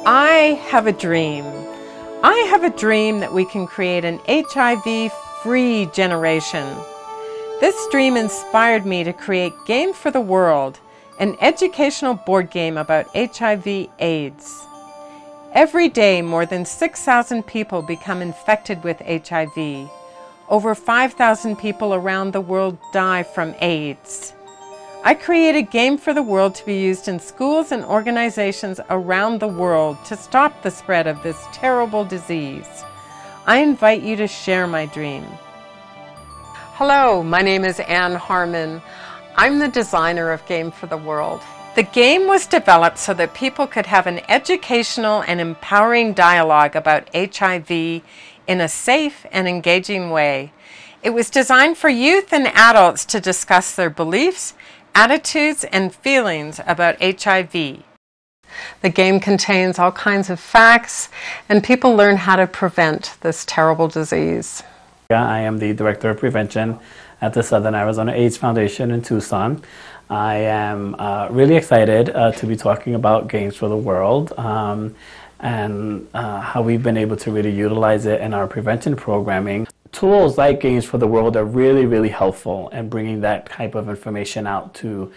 I have a dream. I have a dream that we can create an HIV-free generation. This dream inspired me to create Game for the World, an educational board game about HIV/AIDS. Every day, more than 6,000 people become infected with HIV. Over 5,000 people around the world die from AIDS. I created Game for the World to be used in schools and organizations around the world to stop the spread of this terrible disease. I invite you to share my dream. Hello, my name is Ann Harmon. I'm the designer of Game for the World. The game was developed so that people could have an educational and empowering dialogue about HIV in a safe and engaging way. It was designed for youth and adults to discuss their beliefs, attitudes, and feelings about HIV. The game contains all kinds of facts, and people learn how to prevent this terrible disease. I am the Director of Prevention at the Southern Arizona AIDS Foundation in Tucson. I am really excited to be talking about Games for the World and how we've been able to really utilize it in our prevention programming. Tools like Games for the World are really, really helpful in bringing that type of information out to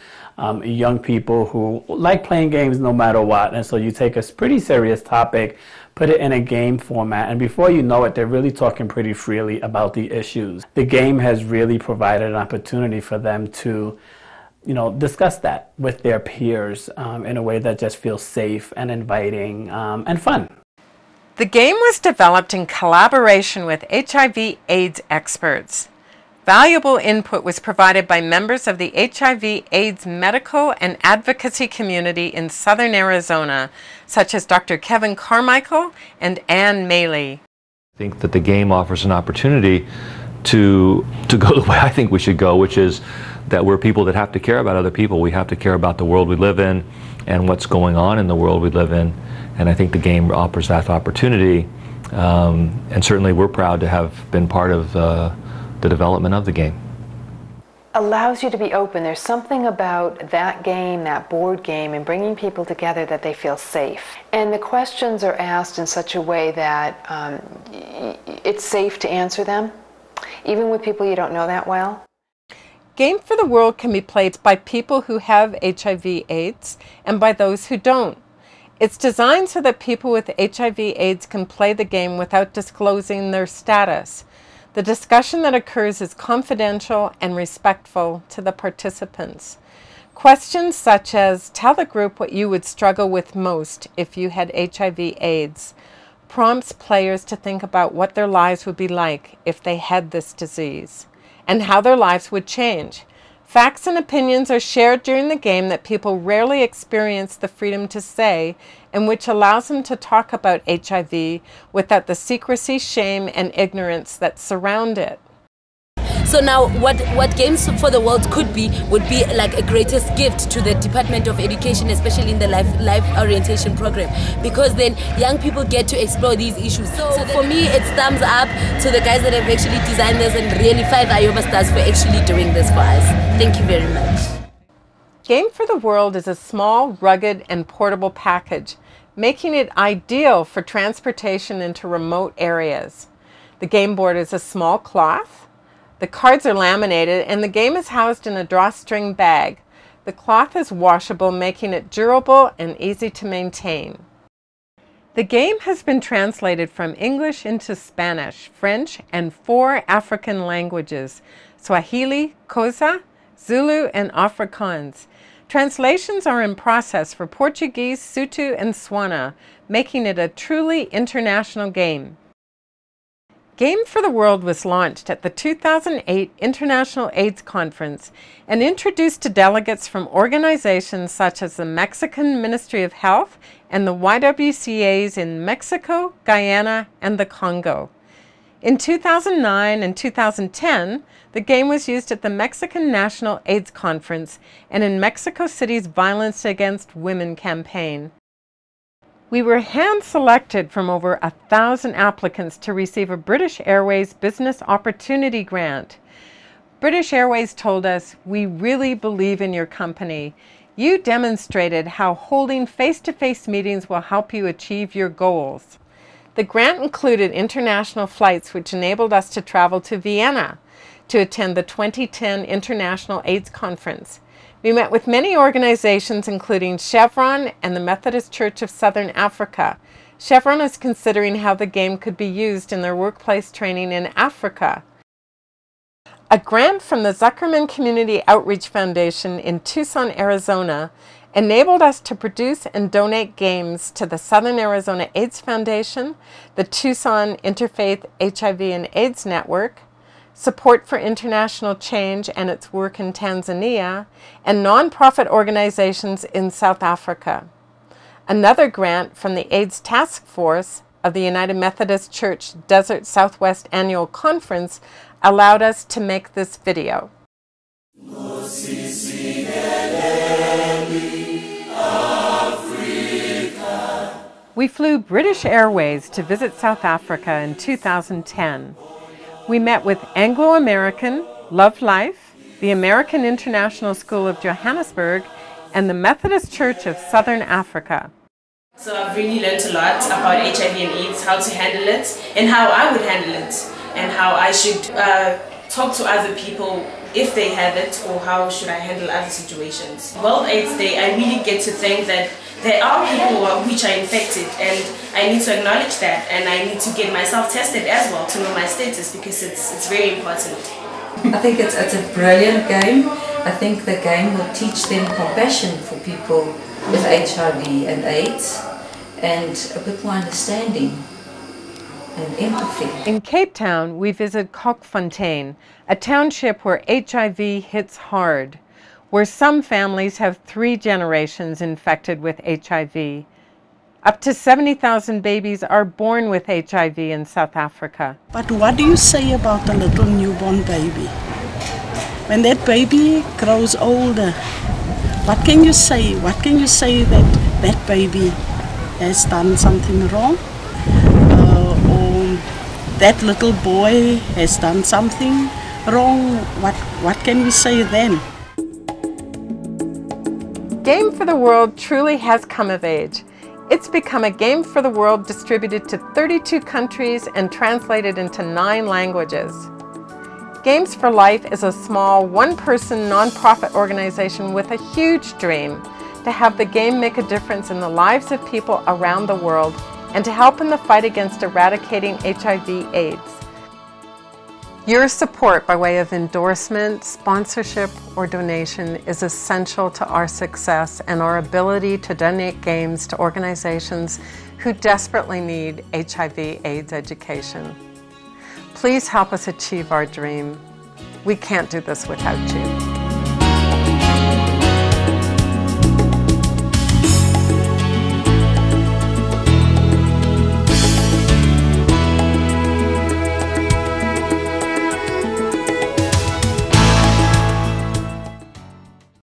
young people who like playing games no matter what. And so you take a pretty serious topic, put it in a game format, and before you know it, they're really talking pretty freely about the issues. The game has really provided an opportunity for them to discuss that with their peers in a way that just feels safe and inviting and fun. The game was developed in collaboration with HIV/AIDS experts. Valuable input was provided by members of the HIV/AIDS medical and advocacy community in Southern Arizona, such as Dr. Kevin Carmichael and Ann Maley. I think that the game offers an opportunity to go the way I think we should go, which is that we're people that have to care about other people. We have to care about the world we live in and what's going on in the world we live in. And I think the game offers that opportunity. And certainly we're proud to have been part of the development of the game. Allows you to be open. There's something about that game, that board game, and bringing people together that they feel safe. And the questions are asked in such a way that it's safe to answer them, even with people you don't know that well. Game for the World can be played by people who have HIV/AIDS and by those who don't. It's designed so that people with HIV/AIDS can play the game without disclosing their status. The discussion that occurs is confidential and respectful to the participants. Questions such as, tell the group what you would struggle with most if you had HIV/AIDS, prompts players to think about what their lives would be like if they had this disease, and how their lives would change. Facts and opinions are shared during the game that people rarely experience the freedom to say, and which allows them to talk about HIV without the secrecy, shame, and ignorance that surround it. So now what Games for the World would be like a greatest gift to the Department of Education, especially in the life orientation program, because then young people get to explore these issues. So for me, it's thumbs up to the guys that have actually designed this, and really 5 Iowa stars for actually doing this for us. Thank you very much. Game for the World is a small, rugged, and portable package, making it ideal for transportation into remote areas. The game board is a small cloth. The cards are laminated, and the game is housed in a drawstring bag. The cloth is washable, making it durable and easy to maintain. The game has been translated from English into Spanish, French, and 4 African languages: Swahili, Xhosa, Zulu, and Afrikaans. Translations are in process for Portuguese, Sotho, and Swana, making it a truly international game. Game for the World was launched at the 2008 International AIDS Conference and introduced to delegates from organizations such as the Mexican Ministry of Health and the YWCAs in Mexico, Guyana, and the Congo. In 2009 and 2010, the game was used at the Mexican National AIDS Conference and in Mexico City's Violence Against Women campaign. We were hand-selected from over 1,000 applicants to receive a British Airways Business Opportunity Grant. British Airways told us, "We really believe in your company. You demonstrated how holding face-to-face meetings will help you achieve your goals. The grant included international flights, which enabled us to travel to Vienna to attend the 2010 International AIDS Conference. We met with many organizations, including Chevron and the Methodist Church of Southern Africa. Chevron is considering how the game could be used in their workplace training in Africa. A grant from the Zuckerman Community Outreach Foundation in Tucson, Arizona, enabled us to produce and donate games to the Southern Arizona AIDS Foundation, the Tucson Interfaith HIV and AIDS Network, Support for International Change and its work in Tanzania, and nonprofit organizations in South Africa. Another grant from the AIDS Task Force of the United Methodist Church Desert Southwest Annual Conference allowed us to make this video. We flew British Airways to visit South Africa in 2010. We met with Anglo-American, Love Life, the American International School of Johannesburg, and the Methodist Church of Southern Africa. So I've really learned a lot about HIV and AIDS, how to handle it, and how I would handle it, and how I should talk to other people if they have it, or how should I handle other situations. World AIDS Day, I really get to think that there are people which are infected, and I need to acknowledge that, and I need to get myself tested as well to know my status, because it's very important. I think it's a brilliant game. I think the game will teach them compassion for people with HIV and AIDS, and a bit more understanding and empathy. In Cape Town, we visit Kokfontein, a township where HIV hits hard, where some families have 3 generations infected with HIV. Up to 70,000 babies are born with HIV in South Africa. But what do you say about a little newborn baby? When that baby grows older, what can you say? What can you say that that baby has done something wrong? Or that little boy has done something wrong? What can we say then? Game for the World truly has come of age. It's become a game for the world distributed to 32 countries and translated into 9 languages. Games for Life is a small, one-person nonprofit organization with a huge dream to have the game make a difference in the lives of people around the world and to help in the fight against eradicating HIV/AIDS. Your support by way of endorsement, sponsorship, or donation is essential to our success and our ability to donate games to organizations who desperately need HIV/AIDS education. Please help us achieve our dream. We can't do this without you.